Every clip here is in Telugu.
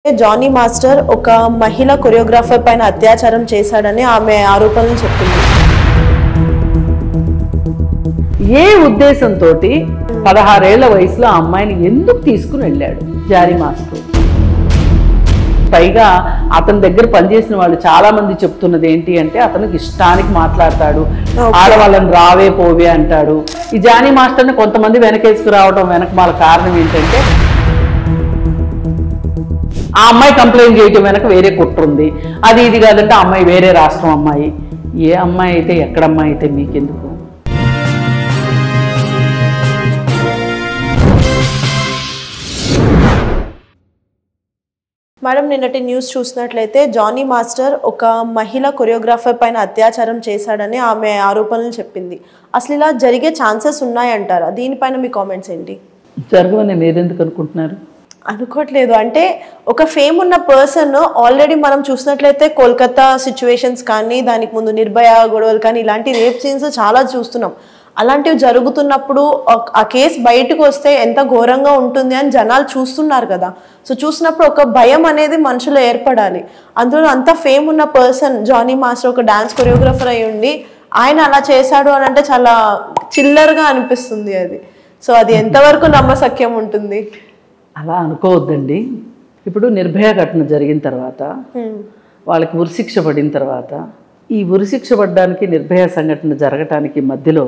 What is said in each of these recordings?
జానీ మాస్టర్ ఒక మహిళ కొరియోగ్రాఫర్ పైన అత్యాచారం చేశాడని ఆమె ఆరోపణలు చెప్పింది. ఏ ఉద్దేశంతో 16 ఏళ్ల వయసులో ఆ అమ్మాయిని ఎందుకు తీసుకుని వెళ్ళాడు జానీ మాస్టర్? పైగా అతని దగ్గర పనిచేసిన వాళ్ళు చాలా మంది చెప్తున్నది ఏంటి అంటే అతనికి ఇష్టానికి మాట్లాడతాడు, ఆడవాళ్ళని రావే పోవే అంటాడు. ఈ జానీ మాస్టర్ని కొంతమంది వెనకేసుకు రావడం వెనక వాళ్ళ కారణం ఏంటంటే ఆ అమ్మాయి కంప్లైంట్ చేయటం వెనక వేరే కుట్ర ఉంది. అది ఇది కాదంటే ఆ అమ్మాయి వేరే రాష్ట్రం అమ్మాయి. ఏ అమ్మాయి అయితే ఎక్కడ అమ్మాయి అయితే మీకెందుకు? మేడం, నిన్నటి న్యూస్ చూసినట్లయితే జానీ మాస్టర్ ఒక మహిళ కొరియోగ్రాఫర్ పైన అత్యాచారం చేశాడని ఆమె ఆరోపణలు చెప్పింది. అసలు ఇలా జరిగే ఛాన్సెస్ ఉన్నాయంటారా? దీనిపైన మీ కామెంట్స్ ఏంటి? జరగవని మీరెందుకు అనుకుంటున్నారు? అనుకోవట్లేదు. అంటే ఒక ఫేమ్ ఉన్న పర్సన్ ఆల్రెడీ మనం చూసినట్లయితే కోల్కతా సిచ్యువేషన్స్ కానీ, దానికి ముందు నిర్భయ గొడవలు కానీ, ఇలాంటి రేప్ సీన్స్ చాలా చూస్తున్నాం. అలాంటివి జరుగుతున్నప్పుడు ఆ కేసు బయటకు వస్తే ఎంత ఘోరంగా ఉంటుంది అని జనాలు చూస్తున్నారు కదా. సో చూసినప్పుడు ఒక భయం అనేది మనుషులో ఏర్పడాలి. అందులో అంత ఫేమ్ ఉన్న పర్సన్ జానీ మాస్టర్ ఒక డాన్స్ కొరియోగ్రాఫర్ అయి ఉండి ఆయన అలా చేశాడు అని అంటే చాలా చిల్లర్గా అనిపిస్తుంది అది. సో అది ఎంతవరకు నమ్మశక్యం ఉంటుంది? అలా అనుకోవద్దండి. ఇప్పుడు నిర్భయ ఘటన జరిగిన తర్వాత వాళ్ళకి ఉరిశిక్ష పడిన తర్వాత ఈ ఉరిశిక్ష పడడానికి నిర్భయ సంఘటన జరగటానికి మధ్యలో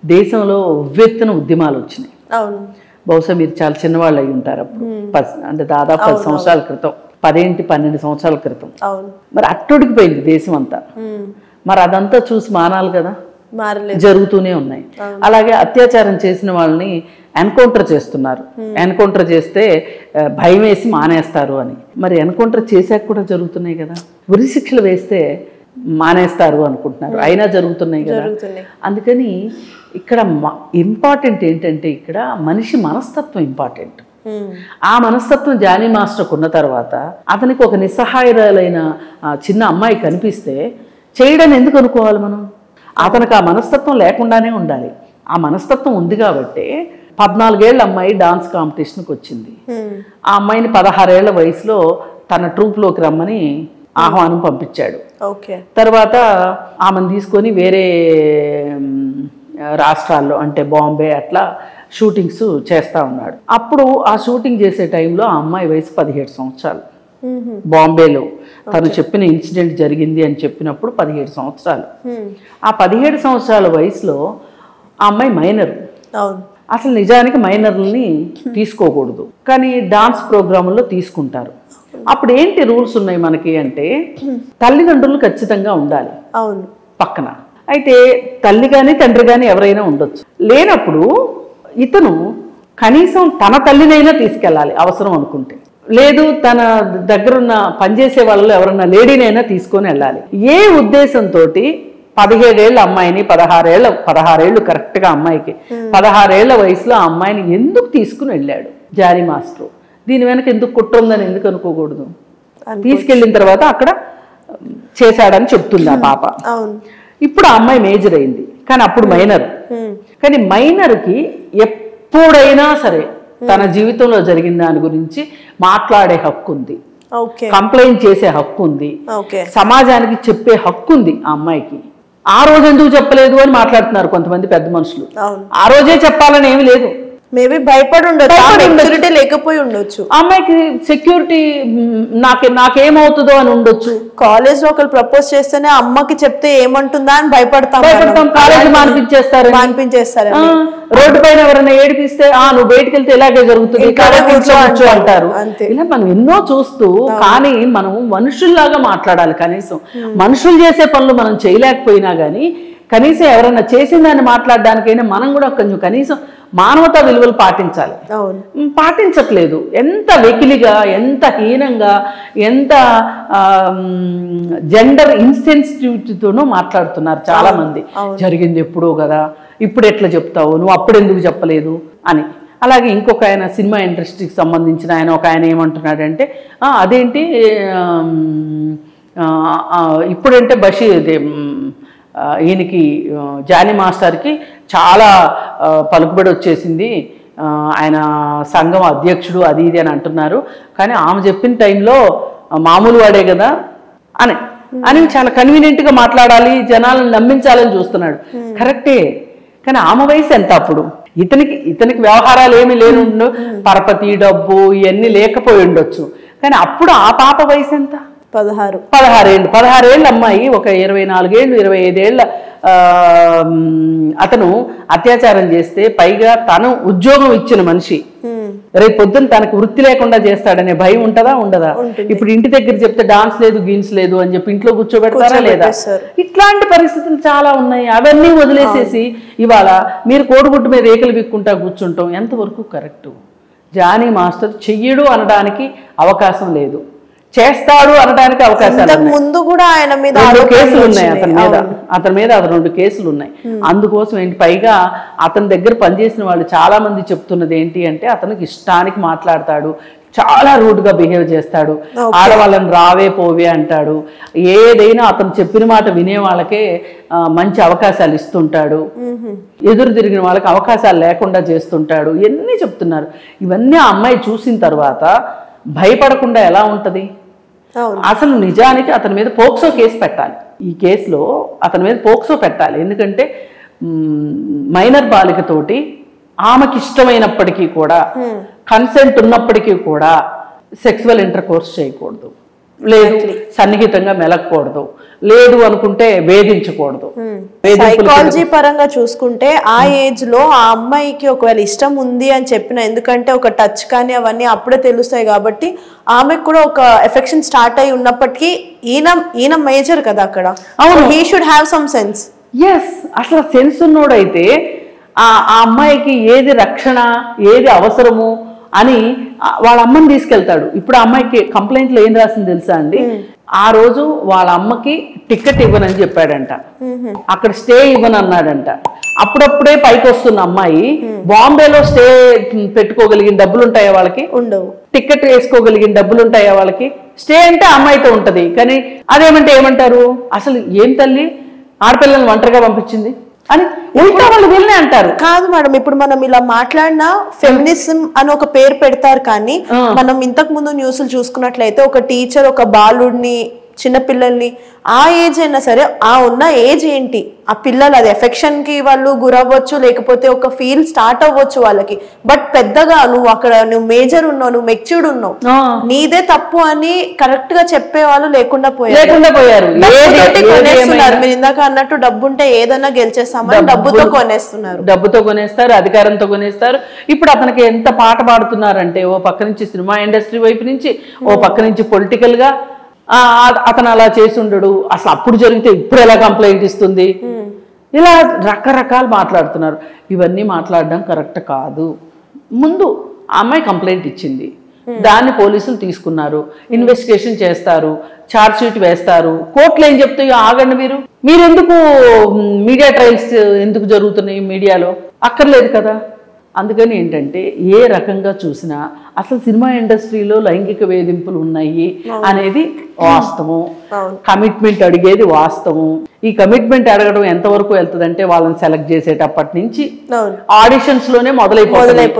దేశంలో ఉవ్వెత్తున ఉద్యమాలు వచ్చినాయి. అవును, బహుశా మీరు చాలా చిన్నవాళ్ళు అయి ఉంటారు అప్పుడు. అంటే దాదాపు 10 సంవత్సరాల క్రితం, 12 సంవత్సరాల క్రితం. అవును, మరి అట్టుడికిపోయింది దేశం అంతా. మరి అదంతా చూసి మానాలి కదా, జరుగుతూనే ఉన్నాయి. అలాగే అత్యాచారం చేసిన వాళ్ళని ఎన్కౌంటర్ చేస్తున్నారు. ఎన్కౌంటర్ చేస్తే భయం వేసి మానేస్తారు అని. మరి ఎన్కౌంటర్ చేశాక కూడా జరుగుతున్నాయి కదా. ఉరి శిక్షలు వేస్తే మానేస్తారు అనుకుంటున్నారు, అయినా జరుగుతున్నాయి కదా. అందుకని ఇక్కడ ఇంపార్టెంట్ ఏంటంటే ఇక్కడ మనిషి మనస్తత్వం ఇంపార్టెంట్. ఆ మనస్తత్వం జానీ మాస్టర్కు ఉన్న తర్వాత అతనికి ఒక నిస్సహాయురాలైన చిన్న అమ్మాయి కనిపిస్తే చేయడం ఎందుకు అనుకోవాలి మనం? అతనికి ఆ మనస్తత్వం లేకుండానే ఉండాలి. ఆ మనస్తత్వం ఉంది కాబట్టి 14 ఏళ్ల అమ్మాయి డాన్స్ కాంపిటీషన్కి వచ్చింది. ఆ అమ్మాయిని 16 ఏళ్ల వయసులో తన ట్రూప్లోకి రమ్మని ఆహ్వానం పంపించాడు. తర్వాత ఆమెను తీసుకొని వేరే రాష్ట్రాల్లో అంటే బాంబే అట్లా షూటింగ్స్ చేస్తూ ఉన్నాడు. అప్పుడు ఆ షూటింగ్ చేసే టైంలో ఆ అమ్మాయి వయసు 17 సంవత్సరాలు. బాంబేలో తను చెప్పిన ఇన్సిడెంట్ జరిగింది అని చెప్పినప్పుడు 17 సంవత్సరాలు. ఆ 17 సంవత్సరాల వయసులో ఆ అమ్మాయి మైనర్. అసలు నిజానికి మైనర్లని తీసుకోకూడదు, కానీ డాన్స్ ప్రోగ్రాముల్లో తీసుకుంటారు. అప్పుడు ఏంటి రూల్స్ ఉన్నాయి మనకి అంటే తల్లిదండ్రులు ఖచ్చితంగా ఉండాలి పక్కన. అయితే తల్లి కానీ తండ్రి కానీ ఎవరైనా ఉండొచ్చు. లేనప్పుడు ఇతను కనీసం తన తల్లినైనా తీసుకెళ్ళాలి అవసరం అనుకుంటే. లేదు తన దగ్గరున్న పనిచేసే వాళ్ళు ఎవరన్నా లేడీనైనా తీసుకొని వెళ్ళాలి. ఏ ఉద్దేశంతో 17 ఏళ్ల అమ్మాయిని 16 ఏళ్ళు కరెక్ట్గా అమ్మాయికి 16 ఏళ్ల వయసులో ఆ అమ్మాయిని ఎందుకు తీసుకుని వెళ్ళాడు జానీ మాస్టర్? దీని వెనక ఎందుకు కుట్ర ఉందని ఎందుకు అనుకోకూడదు? తీసుకెళ్ళిన తర్వాత అక్కడ చేశాడని చెప్తుంది ఆ పాప. ఇప్పుడు ఆ అమ్మాయి మేజర్ అయింది, కానీ అప్పుడు మైనర్. కానీ మైనర్కి ఎప్పుడైనా సరే తన జీవితంలో జరిగిన దాని గురించి మాట్లాడే హక్కు ఉంది, కంప్లైంట్ చేసే హక్కు ఉంది, సమాజానికి చెప్పే హక్కు ఉంది ఆ అమ్మాయికి. ఆ రోజు ఎందుకు చెప్పలేదు అని మాట్లాడుతున్నారు కొంతమంది పెద్ద మనుషులు. ఆ రోజే చెప్పాలని ఏమి లేదు. మేబీ భయపడి ఉండొచ్చు, లేకపోయి ఉండొచ్చు. అమ్మాయికి సెక్యూరిటీ నాకేమవుతుందో అని ఉండొచ్చు. కాలేజ్ లో ఒకరు ప్రపోజ్ చేస్తేనే అమ్మకి చెప్తే ఏమంటుందా అని భయపడతాం. కాలేజ్ మానిపించేస్తారు. రోడ్డు పైన ఎవరైనా ఏడిపిస్తే నువ్వు బయటకు వెళ్తే ఇలాగే జరుగుతుంది అంటారు. ఇలా మనం ఎన్నో చూస్తూ, కానీ మనం మనుషుల్లాగా మాట్లాడాలి. కనీసం మనుషులు చేసే పనులు మనం చేయలేకపోయినా కానీ కనీసం ఎవరైనా చేసిన దాన్ని మాట్లాడడానికైనా మనం కూడా కొంచెం కనీసం మానవతా విలువలు పాటించాలి. పాటించట్లేదు. ఎంత వెకిలిగా, ఎంత హీనంగా, ఎంత జెండర్ ఇన్సెన్సిటివిటీతోనూ మాట్లాడుతున్నారు చాలా మంది. జరిగింది ఎప్పుడో కదా, ఇప్పుడు ఎట్లా చెప్తావు, నువ్వు అప్పుడు ఎందుకు చెప్పలేదు అని. అలాగే ఇంకొక ఆయన సినిమా ఇండస్ట్రీకి సంబంధించిన ఒక ఆయన ఏమంటున్నాడంటే అదేంటి ఇప్పుడంటే బషీర్ ఈయనకి జానీ మాస్టర్కి చాలా పలుకుబడి వచ్చేసింది, ఆయన సంఘం అధ్యక్షుడు అది ఇది అని అంటున్నారు, కానీ ఆమె చెప్పిన టైంలో మామూలు వాడే కదా అని చాలా కన్వీనియంట్గా మాట్లాడాలి, జనాలను నమ్మించాలని చూస్తున్నాడు. కరెక్టే, కానీ ఆమె వయసు ఎంత అప్పుడు? ఇతనికి వ్యవహారాలు ఏమీ లేనుండు, పరపతి డబ్బు ఇవన్నీ లేకపోయి ఉండొచ్చు, కానీ అప్పుడు ఆ పాప వయసు ఎంత? 16 ఏళ్ళ అమ్మాయి, ఒక 24 ఏళ్ళు 25 ఏళ్ళ అతను అత్యాచారం చేస్తే, పైగా తను ఉద్యోగం ఇచ్చిన మనిషి, రేపు పొద్దున్న తనకు వృత్తి లేకుండా చేస్తాడనే భయం ఉంటుందా ఉండదా? ఇప్పుడు ఇంటి దగ్గర చెప్తే డాన్స్ లేదు గీన్స్ లేదు అని చెప్పి ఇంట్లో కూర్చోబెడతారా లేదా? ఇట్లాంటి పరిస్థితులు చాలా ఉన్నాయి. అవన్నీ వదిలేసేసి ఇవాళ మీరు కోడిగుడ్డు మీద రేకులు బిక్కుంటా కూర్చుంటాం ఎంతవరకు కరెక్టు? జానీ మాస్టర్ చెయ్యడు అనడానికి అవకాశం లేదు, చేస్తాడు అనడానికి అవకాశాలు ముందు కూడా ఆయన మీద 2 కేసులు ఉన్నాయి, అతని మీద 2 కేసులు ఉన్నాయి. అందుకోసం ఏంటి, పైగా అతని దగ్గర పనిచేసిన వాళ్ళు చాలా మంది చెప్తున్నది ఏంటి అంటే, అతనికి ఇష్టానికి మాట్లాడతాడు, చాలా రూడ్గా బిహేవ్ చేస్తాడు, ఆడవాళ్ళని రావే పోవే అంటాడు, ఏదైనా అతను చెప్పిన మాట వినే వాళ్ళకే మంచి అవకాశాలు ఇస్తుంటాడు, ఎదురు తిరిగిన వాళ్ళకి అవకాశాలు లేకుండా చేస్తుంటాడు, ఇవన్నీ చెప్తున్నారు. ఇవన్నీ ఆ అమ్మాయి చూసిన తర్వాత భయపడకుండా ఎలా ఉంటుంది? అసలు నిజానికి అతని మీద పోక్సో కేసు పెట్టాలి. ఈ కేసులో అతని మీద పోక్సో పెట్టాలి. ఎందుకంటే మైనర్ బాలికతోటి ఆమెకి ఇష్టమైనప్పటికీ కూడా, కన్సెంట్ ఉన్నప్పటికీ కూడా సెక్సువల్ ఇంటర్ కోర్స్ చేయకూడదు, లేదు సన్నిహితంగా మెలగకూడదు, లేదు అనుకుంటే వేధించకూడదు. సైకాలజీ పరంగా చూసుకుంటే ఆ ఏజ్ లో ఆ అమ్మాయికి ఒకవేళ ఇష్టం ఉంది అని చెప్పిన, ఎందుకంటే ఒక టచ్ కానీ అవన్నీ అప్పుడే తెలుస్తాయి కాబట్టి ఆమెకు కూడా ఒక ఎఫెక్షన్ స్టార్ట్ అయి ఉన్నప్పటికీ ఈయన మేజర్ కదా అక్కడ, he should have some sense. Yes, అసలు సెన్స్ ఉన్నోడైతే ఆ అమ్మాయికి ఏది రక్షణ ఏది అవసరము అని వాళ్ళ అమ్మని తీసుకెళ్తాడు. ఇప్పుడు ఆ అమ్మాయికి కంప్లైంట్లో ఏం రాసింది తెలుసా అండి? ఆ రోజు వాళ్ళ అమ్మకి టికెట్ ఇవ్వనని చెప్పాడంట, అక్కడ స్టే ఇవ్వనన్నాడంట. అప్పుడప్పుడే పైకి వస్తున్న అమ్మాయి బాంబేలో స్టే పెట్టుకోగలిగిన డబ్బులు ఉంటాయా వాళ్ళకి? ఉండవు. టికెట్ వేసుకోగలిగిన డబ్బులు ఉంటాయా వాళ్ళకి? స్టే అంటే అమ్మాయితో ఉంటది, కానీ అదేమంటే ఏమంటారు, అసలు ఏం తల్లి ఆడపిల్లల్ని ఒంటరిగా పంపించింది అని ఉల్టా వాళ్ళు వీళ్ళనే అంటారు. కాదు మేడం, ఇప్పుడు మనం ఇలా మాట్లాడినా ఫెమినిజం అని ఒక పేరు పెడతారు, కానీ మనం ఇంతకు ముందు న్యూస్లు చూసుకున్నట్లయితే ఒక టీచర్ ఒక బాలుడిని చిన్నపిల్లల్ని ఆ ఏజ్ అయినా సరే, ఆ ఉన్న ఏజ్ ఏంటి, ఆ పిల్లలు అది ఎఫెక్షన్ కి వాళ్ళు గురవ్వచ్చు, లేకపోతే ఒక ఫీల్ స్టార్ట్ అవ్వచ్చు వాళ్ళకి. బట్ పెద్దగా నువ్వు అక్కడ నువ్వు మేజర్ ఉన్నావు, నువ్వు మెచ్యూర్డ్ ఉన్నావు, నీదే తప్పు అని కరెక్ట్ గా చెప్పేవాళ్ళు లేకుండా పోయారు. మీరు ఇందాక అన్నట్టు డబ్బు ఉంటే ఏదైనా గెలిచేస్తామని డబ్బుతో కొనేస్తున్నారు, డబ్బుతో కొనేస్తారు, అధికారంతో కొనేస్తారు. ఇప్పుడు అతనికి ఎంత పాట పాడుతున్నారంటే, ఓ పక్క నుంచి సినిమా ఇండస్ట్రీ వైపు నుంచి, ఓ పక్క నుంచి పొలిటికల్ గా అతను అలా చేసి ఉండడు, అసలు అప్పుడు జరిగితే ఇప్పుడు ఎలా కంప్లైంట్ ఇస్తుంది, ఇలా రకరకాలు మాట్లాడుతున్నారు. ఇవన్నీ మాట్లాడడం కరెక్ట్ కాదు. ముందు ఆ అమ్మాయి కంప్లైంట్ ఇచ్చింది, దాన్ని పోలీసులు తీసుకున్నారు, ఇన్వెస్టిగేషన్ చేస్తారు, ఛార్జ్ షీట్ వేస్తారు. కోర్టులు ఏం చెప్తాయో ఆగండి, మీరు ఎందుకు మీడియా ట్రయల్స్ ఎందుకు జరుగుతున్నాయి మీడియాలో? అక్కర్లేదు కదా. అందుకని ఏంటంటే ఏ రకంగా చూసినా అసలు సినిమా ఇండస్ట్రీలో లైంగిక వేధింపులు ఉన్నాయి అనేది వాస్తవం, కమిట్మెంట్ అడిగేది వాస్తవం. ఈ కమిట్మెంట్ అడగడం ఎంతవరకు వెళ్తుందంటే వాళ్ళని సెలెక్ట్ చేసేటప్పటి నుంచి ఆడిషన్స్ లోనే మొదలైపోతున్నాయి.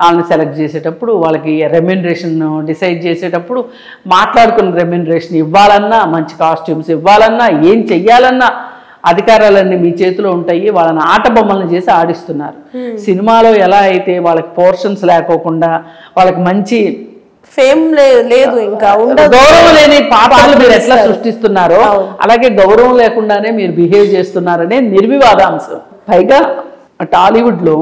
వాళ్ళని సెలెక్ట్ చేసేటప్పుడు వాళ్ళకి రెమ్యునరేషన్ డిసైడ్ చేసేటప్పుడు మాట్లాడుకున్న రెమ్యునరేషన్ ఇవ్వాలన్నా, మంచి కాస్ట్యూమ్స్ ఇవ్వాలన్నా, ఏం చెయ్యాలన్నా అధికారాలన్నీ మీ చేతిలో ఉంటాయి. వాళ్ళని ఆట బొమ్మలను చేసి ఆడిస్తున్నారు. సినిమాలో ఎలా అయితే వాళ్ళకి పోర్షన్స్ లేకోకుండా వాళ్ళకి మంచి ఫేమ్ లేదు, ఇంకా గౌరవం లేని పాత్రలు మీరు ఎట్లా సృష్టిస్తున్నారో అలాగే గౌరవం లేకుండానే మీరు బిహేవ్ చేస్తున్నారనే నిర్వివాదాంశం. పైగా టాలీవుడ్ లో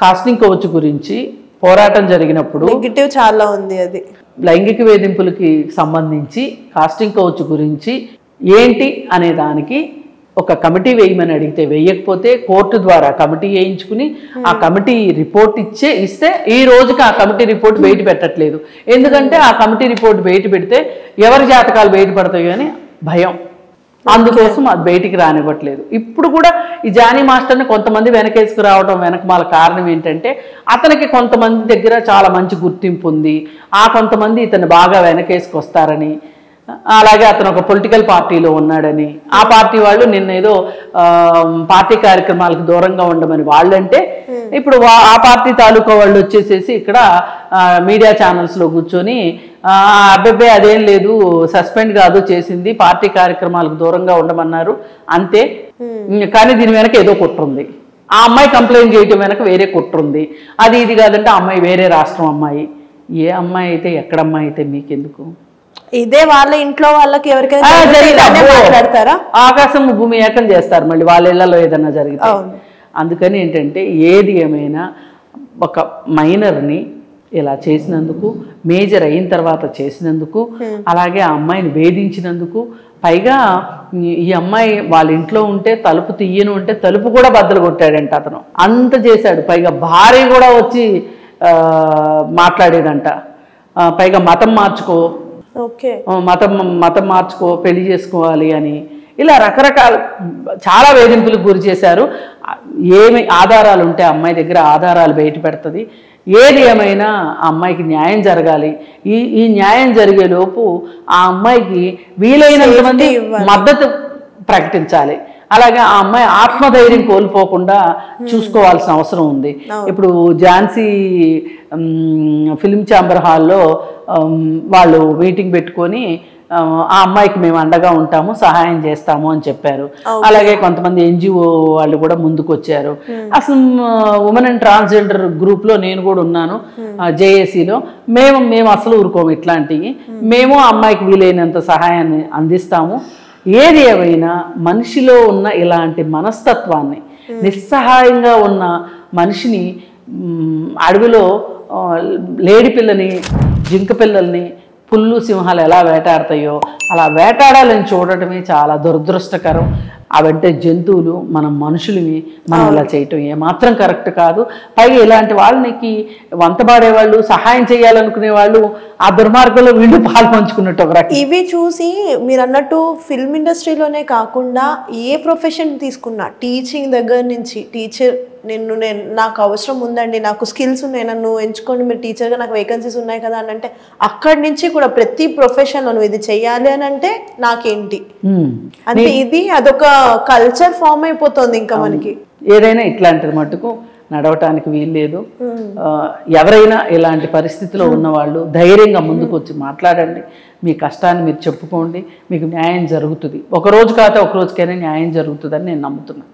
కాస్టింగ్ కౌచ్ గురించి పోరాటం జరిగినప్పుడు నెగటివ్ చాలా ఉంది. అది లైంగిక వేధింపులకి సంబంధించి కాస్టింగ్ కౌచ్ గురించి ఏంటి అనే దానికి ఒక కమిటీ వేయమని అడిగితే వేయకపోతే కోర్టు ద్వారా కమిటీ వేయించుకుని ఆ కమిటీ రిపోర్ట్ ఇస్తే ఈ రోజుకి ఆ కమిటీ రిపోర్ట్ బయట పెట్టట్లేదు. ఎందుకంటే ఆ కమిటీ రిపోర్ట్ బయట పెడితే ఎవరి జాతకాలు బయటపడతాయో అని భయం, అందుకోసం అది బయటికి రానివ్వట్లేదు. ఇప్పుడు కూడా ఈ జానీ మాస్టర్ని కొంతమంది వెనకేసుకు రావడం వెనకమాల కారణం ఏంటంటే అతనికి కొంతమంది దగ్గర చాలా మంచి గుర్తింపు ఉంది, ఆ కొంతమంది ఇతను బాగా వెనకేసుకొస్తారని అలాగే అతను ఒక పొలిటికల్ పార్టీలో ఉన్నాడని, ఆ పార్టీ వాళ్ళు నిన్న ఏదో పార్టీ కార్యక్రమాలకు దూరంగా ఉండమని వాళ్ళంటే, ఇప్పుడు ఆ పార్టీ తాలూకా వాళ్ళు వచ్చేసేసి ఇక్కడ మీడియా ఛానల్స్లో కూర్చొని అబ్బాయి అదేం లేదు, సస్పెండ్ కాదు చేసింది, పార్టీ కార్యక్రమాలకు దూరంగా ఉండమన్నారు అంతే, కానీ దీని వెనక ఏదో కుట్రుంది, ఆ అమ్మాయి కంప్లైంట్ చేయటం వెనక వేరే కుట్రుంది, అది ఇది కాదంటే ఆ అమ్మాయి వేరే రాష్ట్రం అమ్మాయి. ఏ అమ్మాయి అయితే ఎక్కడ అమ్మాయి అయితే మీకెందుకు? ఇదే వాళ్ళ ఇంట్లో వాళ్ళకి ఎవరికైనా మాట్లాడతారా? ఆకాశం భూమి ఏకం చేస్తారు మళ్ళీ వాళ్ళ ఇళ్లలో ఏదన్నా జరిగితే. అందుకని ఏంటంటే ఏది ఏమైనా ఒక మైనర్ని ఇలా చేసినందుకు, మేజర్ అయిన తర్వాత చేసినందుకు, అలాగే ఆ అమ్మాయిని వేధించినందుకు, పైగా ఈ అమ్మాయి వాళ్ళ ఇంట్లో ఉంటే తలుపు తీయను అంటే తలుపు కూడా బద్దలు కొట్టాడంట అతను, అంత చేశాడు. పైగా భార్య కూడా వచ్చి మాట్లాడేదంట, పైగా మతం మార్చుకో, మతం మార్చుకో, పెళ్లి చేసుకోవాలి అని, ఇలా రకరకాల చాలా వేధింపులకు గురి చేశారు. ఏమి ఆధారాలు ఉంటే అమ్మాయి దగ్గర ఆధారాలు బయట పెడుతుంది. ఏది ఏమైనా ఆ అమ్మాయికి న్యాయం జరగాలి. ఈ న్యాయం జరిగేలోపు ఆ అమ్మాయికి వీలైనంత మంది మద్దతు ప్రకటించాలి. అలాగే ఆ అమ్మాయి ఆత్మధైర్యం కోల్పోకుండా చూసుకోవాల్సిన అవసరం ఉంది. ఇప్పుడు ఝాన్సీ ఫిల్మ్ ఛాంబర్ హాల్లో వాళ్ళు మీటింగ్ పెట్టుకొని ఆ అమ్మాయికి మేము అండగా ఉంటాము, సహాయం చేస్తాము అని చెప్పారు. అలాగే కొంతమంది ఎన్జిఓ వాళ్ళు కూడా ముందుకు వచ్చారు. అసలు ఉమెన్ అండ్ ట్రాన్స్జెండర్ గ్రూప్లో నేను కూడా ఉన్నాను, జేఏసీలో. మేము అసలు ఊరుకోము ఇట్లాంటివి, మేము ఆ అమ్మాయికి వీలైనంత సహాయాన్ని అందిస్తాము. ఏది ఏమైనా మనిషిలో ఉన్న ఇలాంటి మనస్తత్వాన్ని, నిస్సహాయంగా ఉన్న మనిషిని, అడవిలో లేడి పిల్లని, జింక పిల్లల్ని పుల్లు సింహాలు ఎలా వేటాడతాయో అలా వేటాడాలని చూడటమే చాలా దురదృష్టకరం. అవంటే జంతువులు, మనం మనుషులవి, మనం అలా చేయటం ఏమాత్రం కరెక్ట్ కాదు. పైగా ఇలాంటి వాళ్ళకి వంతబాడేవాళ్ళు, సహాయం చేయాలనుకునే వాళ్ళు ఆ దుర్మార్గంలో వీళ్ళు పాలు పంచుకున్నట్టు ఒక రకం. ఇవి చూసి మీరు అన్నట్టు ఫిల్మ్ ఇండస్ట్రీలోనే కాకుండా ఏ ప్రొఫెషన్ తీసుకున్నా, టీచింగ్ దగ్గర నుంచి, టీచర్ నాకు అవసరం ఉందండి, నాకు స్కిల్స్ ఉన్నాయి, నన్ను ఎంచుకోండి మీరు టీచర్గా, నాకు వేకెన్సీస్ ఉన్నాయి కదా అని అంటే, అక్కడి నుంచి కూడా ప్రతి ప్రొఫెషన్లో నువ్వు ఇది చెయ్యాలి అని అంటే నాకేంటి అంటే ఇది అదొక కల్చర్ ఫామ్ అయిపోతుంది ఇంకా మనకి. ఏదైనా ఇట్లాంటిది మటుకు నడవటానికి వీల్లేదు. ఎవరైనా ఇలాంటి పరిస్థితిలో ఉన్నవాళ్ళు ధైర్యంగా ముందుకు వచ్చి మాట్లాడండి, మీ కష్టాన్ని మీరు చెప్పుకోండి, మీకు న్యాయం జరుగుతుంది. ఒక రోజు కాకపోతే ఒక రోజుకైనా న్యాయం జరుగుతుందని నేను నమ్ముతున్నాను.